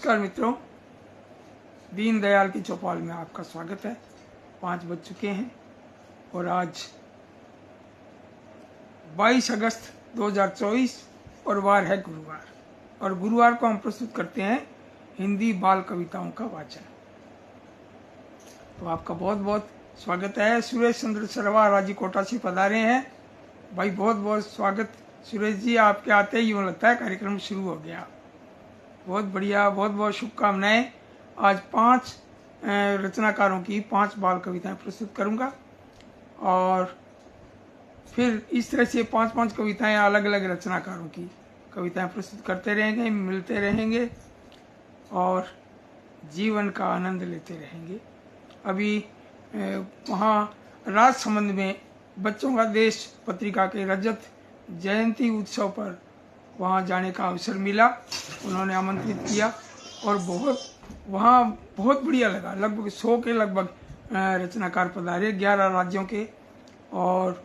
नमस्कार मित्रों, दीनदयाल की चौपाल में आपका स्वागत है। 5 बज चुके हैं और आज 22 अगस्त 2024 और वार है गुरुवार। और गुरुवार को हम प्रस्तुत करते हैं हिंदी बाल कविताओं का वाचन। तो आपका बहुत बहुत स्वागत है। सुरेश चंद्र सरवा राजीकोटा से पधारे हैं। भाई बहुत बहुत स्वागत सुरेश जी, आपके आते ही यूँ लगता है कार्यक्रम शुरू हो गया। बहुत बढ़िया, बहुत बहुत शुभकामनाएं। आज 5 रचनाकारों की 5 बाल कविताएं प्रस्तुत करूंगा और फिर इस तरह से 5-5 कविताएं अलग अलग रचनाकारों की कविताएं प्रस्तुत करते रहेंगे, मिलते रहेंगे और जीवन का आनंद लेते रहेंगे। अभी वहाँ राजसमंद में बच्चों का देश पत्रिका के रजत जयंती उत्सव पर वहाँ जाने का अवसर मिला। उन्होंने आमंत्रित किया और वहाँ बहुत बढ़िया लगा। लगभग 100 के लगभग रचनाकार पधारे 11 राज्यों के, और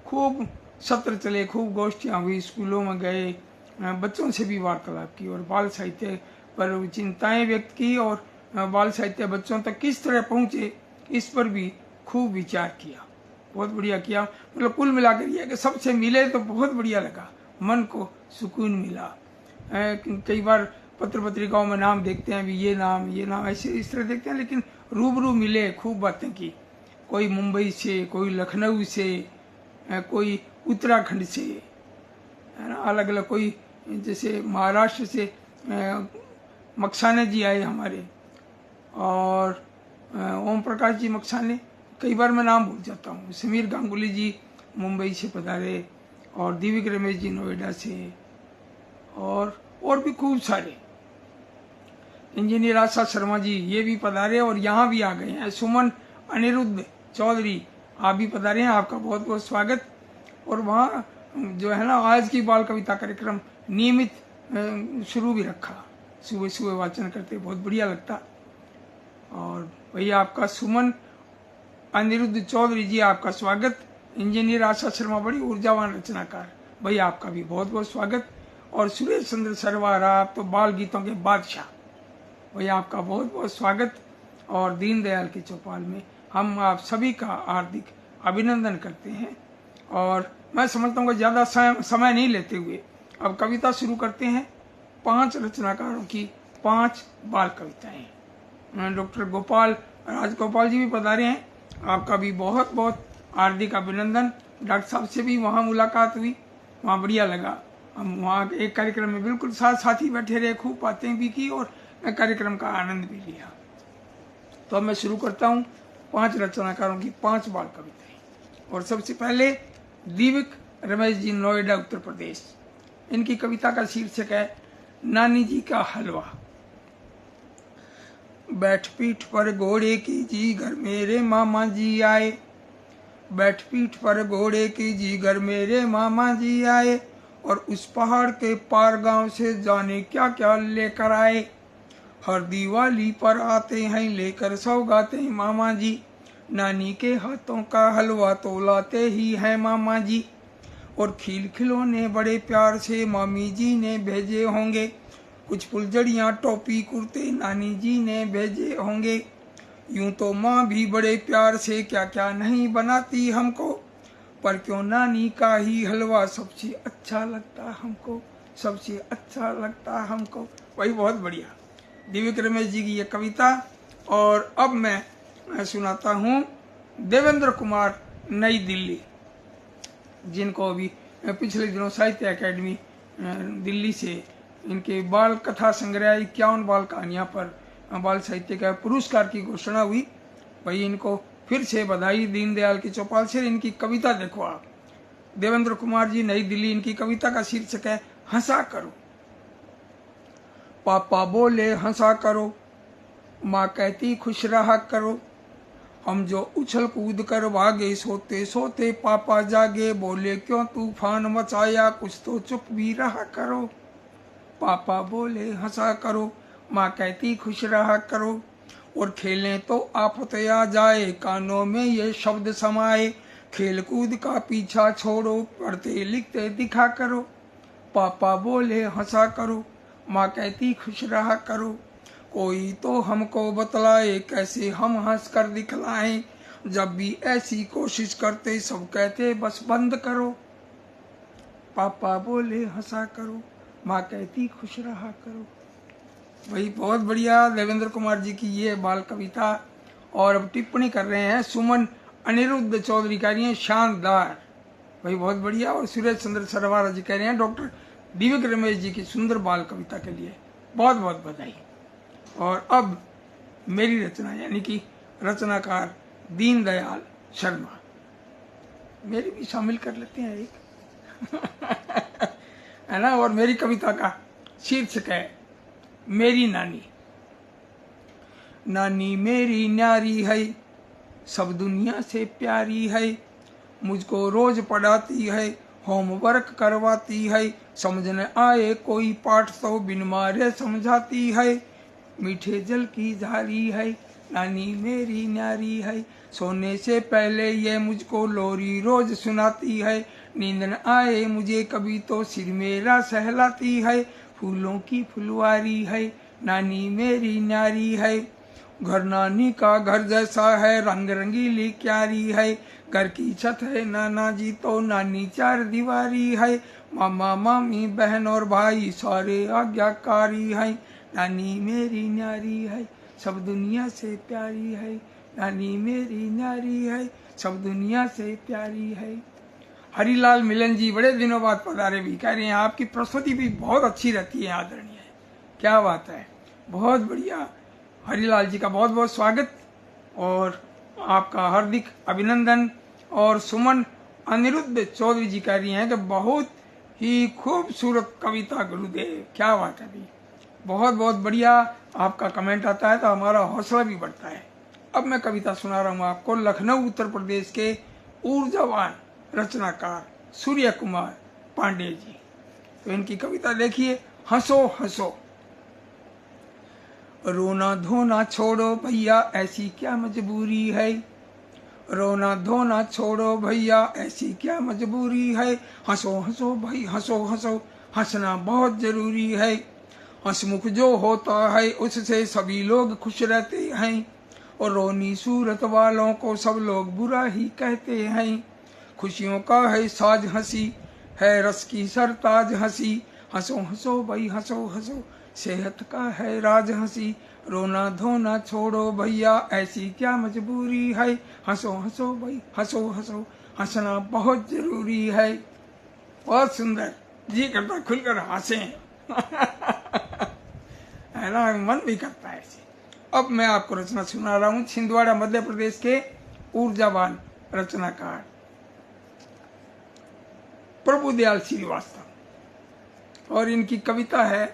खूब सत्र चले, खूब गोष्ठियाँ हुई, स्कूलों में गए, बच्चों से भी वार्तालाप की और बाल साहित्य पर चिंताएं व्यक्त की और बाल साहित्य बच्चों तक किस तरह पहुँचे इस पर भी खूब विचार किया। बहुत बढ़िया किया। मतलब कुल मिलाकर यह कि सबसे मिले तो बहुत बढ़िया लगा, मन को सुकून मिला। कई बार पत्र पत्रिकाओं में नाम देखते हैं, भी ये नाम ऐसे इस तरह देखते हैं, लेकिन रूबरू मिले, खूब बातें की। कोई मुंबई से, कोई लखनऊ से, कोई उत्तराखंड से, है ना, अलग अलग। कोई जैसे महाराष्ट्र से मकसाने जी आए हमारे, और ओम प्रकाश जी मकसाने, कई बार मैं नाम भूल जाता हूँ। समीर गांगुली जी मुंबई से पधारे और दिव्यक रमेश जी नोएडा से, और भी खूब सारे। इंजीनियर आशा शर्मा जी ये भी पधारे और यहाँ भी आ गए हैं। सुमन अनिरुद्ध चौधरी आप भी पधारे हैं, आपका बहुत बहुत स्वागत। और वहाँ जो है ना, आज की बाल कविता कार्यक्रम नियमित शुरू भी रखा, सुबह सुबह वाचन करते, बहुत बढ़िया लगता। और भैया आपका सुमन अनिरुद्ध चौधरी जी आपका स्वागत। इंजीनियर आशा शर्मा बड़ी ऊर्जावान रचनाकार, भैया आपका भी बहुत बहुत स्वागत। और सुरेश चंद्र सरवार आप तो बाल गीतों के बादशाह, भैया आपका बहुत बहुत स्वागत। और दीनदयाल की चौपाल में हम आप सभी का हार्दिक अभिनंदन करते हैं। और मैं समझता हूँ कि ज़्यादा समय नहीं लेते हुए अब कविता शुरू करते हैं। 5 रचनाकारों की 5 बाल कविताएं। डॉक्टर गोपाल राजगोपाल जी भी पधारे हैं, आपका भी बहुत बहुत हार्दिक अभिनंदन। डॉक्टर साहब से भी वहाँ मुलाकात हुई, वहाँ बढ़िया लगा। हम वहाँ एक कार्यक्रम में बिल्कुल साथी बैठे रहे, खूब बातें भी की और कार्यक्रम का आनंद भी लिया। तो अब मैं शुरू करता हूँ 5 रचनाकारों की 5 बाल कविताएं। और सबसे पहले दिव्यक रमेश जी नोएडा उत्तर प्रदेश, इनकी कविता का शीर्षक है नानी जी का हलवा। बैठ पीठ पर घोड़े की जी घर मेरे मामा जी आए, बैठ पीठ पर घोड़े की जी घर मेरे मामा जी आए, और उस पहाड़ के पार गांव से जाने क्या क्या लेकर आए। हर दिवाली पर आते हैं लेकर सौगातें मामा जी, नानी के हाथों का हलवा तो लाते ही हैं मामा जी। और खिल खिलौने बड़े प्यार से मामी जी ने भेजे होंगे, कुछ फुलझड़ियाँ टोपी कुर्ते नानी जी ने भेजे होंगे। यूं तो माँ भी बड़े प्यार से क्या क्या नहीं बनाती हमको, पर क्यों नानी का ही हलवा सबसे अच्छा लगता हमको, सबसे अच्छा लगता हमको। वही बहुत बढ़िया दिव्यक रमेश जी की ये कविता। और अब मैं सुनाता हूँ देवेंद्र कुमार नई दिल्ली, जिनको अभी पिछले दिनों साहित्य अकेडमी दिल्ली से इनके बाल कथा संग्रह 51 बाल कहानियाँ पर बाल साहित्य का पुरस्कार की घोषणा हुई। भाई इनको फिर से बधाई दीनदयाल की चौपाल से। इनकी कविता देखो आप, देवेंद्र कुमार जी नई दिल्ली, इनकी कविता का शीर्षक है हंसा करो। पापा बोले हंसा करो, माँ कहती खुश रहा करो, हम जो उछल कूद कर भागे सोते सोते पापा जागे, बोले क्यों तूफान मचाया कुछ तो चुप भी रहा करो। पापा बोले हंसा करो, माँ कहती खुश रहा करो, और खेलें तो आफत आ जाए कानों में ये शब्द समाए, खेल कूद का पीछा छोड़ो पढ़ते लिखते दिखा करो। पापा बोले हंसा करो, माँ कहती खुश रहा करो, कोई तो हमको बतलाए कैसे हम हंस कर दिखलाएं, जब भी ऐसी कोशिश करते सब कहते बस बंद करो। पापा बोले हंसा करो, माँ कहती खुश रहा करो। वही बहुत बढ़िया देवेंद्र कुमार जी की ये बाल कविता। और अब टिप्पणी कर रहे हैं सुमन अनिरुद्ध चौधरी कह रही हैं शानदार, वही बहुत बढ़िया। और सुरेश चंद्र सरवारा जी कह रहे हैं डॉक्टर दिव्य रमेश जी की सुंदर बाल कविता के लिए बहुत बहुत बधाई। और अब मेरी रचना यानी कि रचनाकार दीनदयाल शर्मा, मेरी भी शामिल कर लेते हैं एक है ना। और मेरी कविता का शीर्षक है मेरी नानी। नानी मेरी न्यारी है, सब दुनिया से प्यारी है, मुझको रोज पढ़ाती है, होमवर्क करवाती है, समझ न आए कोई पाठ तो बिन मारे समझाती है, मीठे जल की झारी है, नानी मेरी न्यारी है, सोने से पहले ये मुझको लोरी रोज सुनाती है, नींद न आए मुझे कभी तो सिर मेरा सहलाती है, फूलों की फुलवारी है, नानी मेरी न्यारी है, घर नानी का घर जैसा है, रंग रंगीली क्यारी है, घर की छत है नाना जी तो नानी चार दीवारी है, मामा मामी बहन और भाई सारे आज्ञाकारी है, नानी मेरी न्यारी है, सब दुनिया से प्यारी है, नानी मेरी न्यारी है, सब दुनिया से प्यारी है। हरिलाल मिलन जी बड़े दिनों बाद पधारे, भी कह रहे हैं आपकी प्रस्तुति भी बहुत अच्छी रहती है आदरणीय। क्या बात है, बहुत बढ़िया। हरिलाल जी का बहुत बहुत स्वागत और आपका हार्दिक अभिनंदन। और सुमन अनिरुद्ध चौधरी जी कह रही हैं कि बहुत ही खूबसूरत कविता गुरुदेव, क्या बात है भी, बहुत बहुत बढ़िया। आपका कमेंट आता है तो हमारा हौसला भी बढ़ता है। अब मैं कविता सुना रहा हूँ आपको लखनऊ उत्तर प्रदेश के ऊर्जावान रचनाकार सूर्य कुमार पांडे जी। तो इनकी कविता देखिए, हंसो हंसो। रोना धोना छोड़ो भैया ऐसी क्या मजबूरी है, रोना धोना छोड़ो भैया ऐसी क्या मजबूरी है, हंसो हंसो भाई हंसो हंसो, हंसना बहुत जरूरी है, हंसमुख जो होता है उससे सभी लोग खुश रहते हैं, और रोनी सूरत वालों को सब लोग बुरा ही कहते हैं, खुशियों का है साज हंसी है रस की सरताज हंसी, हंसो हंसो भाई हंसो हंसो, सेहत का है राज हंसी, रोना धोना छोड़ो भैया ऐसी क्या मजबूरी है, हंसो हंसो भाई हंसो हंसो, हंसना बहुत जरूरी है। बहुत सुंदर, जी करता खुलकर हंसे है ना, मन भी करता है ऐसे। अब मैं आपको रचना सुना रहा हूँ छिंदवाड़ा मध्य प्रदेश के ऊर्जावान रचनाकार प्रभुदयाल श्रीवास्तव, और इनकी कविता है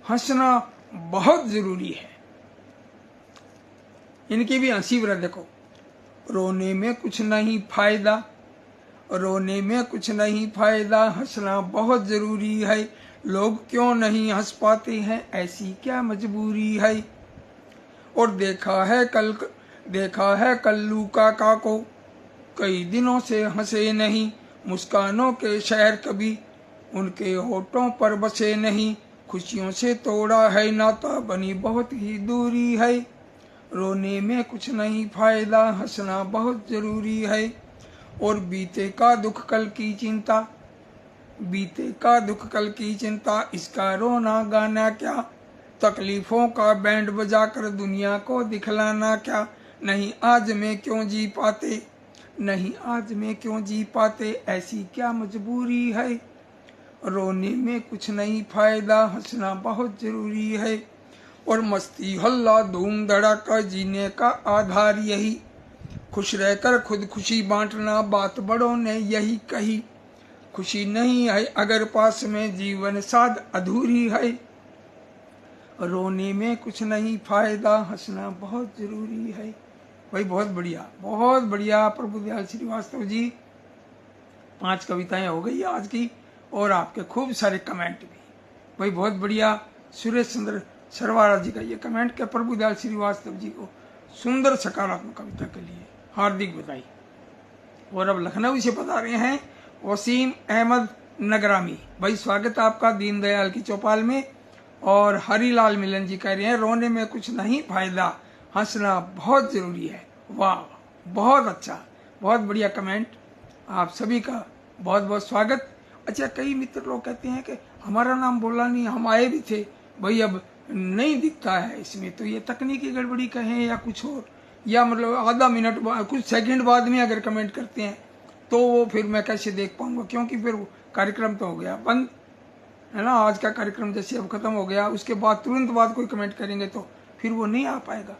हंसना बहुत जरूरी है। इनकी भी हंसी वृद्ध, देखो, रोने में कुछ नहीं फायदा, रोने में कुछ नहीं फायदा, हंसना बहुत जरूरी है, लोग क्यों नहीं हंस पाते हैं ऐसी क्या मजबूरी है, और देखा है कल्लू काका को कई दिनों से हंसे नहीं, मुस्कानों के शहर कभी उनके होठों पर बसे नहीं, खुशियों से तोड़ा है नाता बनी बहुत ही दूरी है, रोने में कुछ नहीं फायदा, हंसना बहुत जरूरी है, और बीते का दुख कल की चिंता, बीते का दुख कल की चिंता, इसका रोना गाना क्या, तकलीफों का बैंड बजाकर दुनिया को दिखलाना क्या, नहीं आज में क्यों जी पाते, नहीं आज में क्यों जी पाते ऐसी क्या मजबूरी है, रोने में कुछ नहीं फायदा, हंसना बहुत जरूरी है, और मस्ती हल्ला धूम धड़ाका जीने का आधार यही, खुश रहकर खुद खुशी बांटना बात बड़ों ने यही कही, खुशी नहीं है अगर पास में जीवन साध अधूरी है, रोने में कुछ नहीं फायदा, हंसना बहुत जरूरी है। भाई बहुत बढ़िया प्रभुदयाल श्रीवास्तव जी, 5 कविताएं हो गई आज की, और आपके खूब सारे कमेंट भी। भाई बहुत बढ़िया। सुरेश चंद्र सरवारा जी का ये कमेंट के प्रभुदयाल श्रीवास्तव जी को सुंदर सकारात्मक कविता के लिए हार्दिक बधाई। और अब लखनऊ से बता रहे हैं वसीम अहमद नगरामी। भाई स्वागत है आपका दीनदयाल की चौपाल में। और हरीलाल मिलन जी कह रहे हैं रोने में कुछ नहीं फायदा, हंसना बहुत जरूरी है। वाह, बहुत अच्छा, बहुत बढ़िया कमेंट। आप सभी का बहुत बहुत स्वागत। अच्छा, कई मित्र लोग कहते हैं कि हमारा नाम बोला नहीं, हम आए भी थे। भाई अब नहीं दिखता है इसमें, तो ये तकनीकी गड़बड़ी कहें या कुछ और, या मतलब आधा मिनट बाद, कुछ सेकंड बाद में अगर कमेंट करते हैं तो वो फिर मैं कैसे देख पाऊंगा, क्योंकि फिर कार्यक्रम तो हो गया बंद, है ना। आज का कार्यक्रम जैसे अब खत्म हो गया, उसके बाद तुरंत बाद कोई कमेंट करेंगे तो फिर वो नहीं आ पाएगा,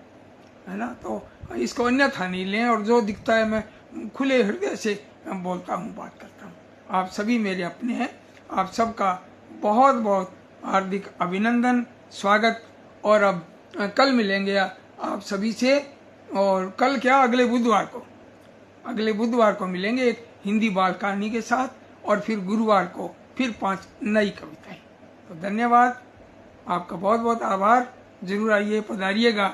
है ना। तो इसको अन्यथा नहीं लें, और जो दिखता है मैं खुले हृदय से बोलता हूँ, बात करता हूँ। आप सभी मेरे अपने हैं, आप सबका बहुत बहुत हार्दिक अभिनंदन, स्वागत। और अब कल मिलेंगे आप सभी से, और कल क्या, अगले बुधवार को मिलेंगे एक हिंदी बाल कहानी के साथ, और फिर गुरुवार को फिर 5 नई कविताएं। तो धन्यवाद, आपका बहुत बहुत आभार। जरूर आइए, पधारिएगा।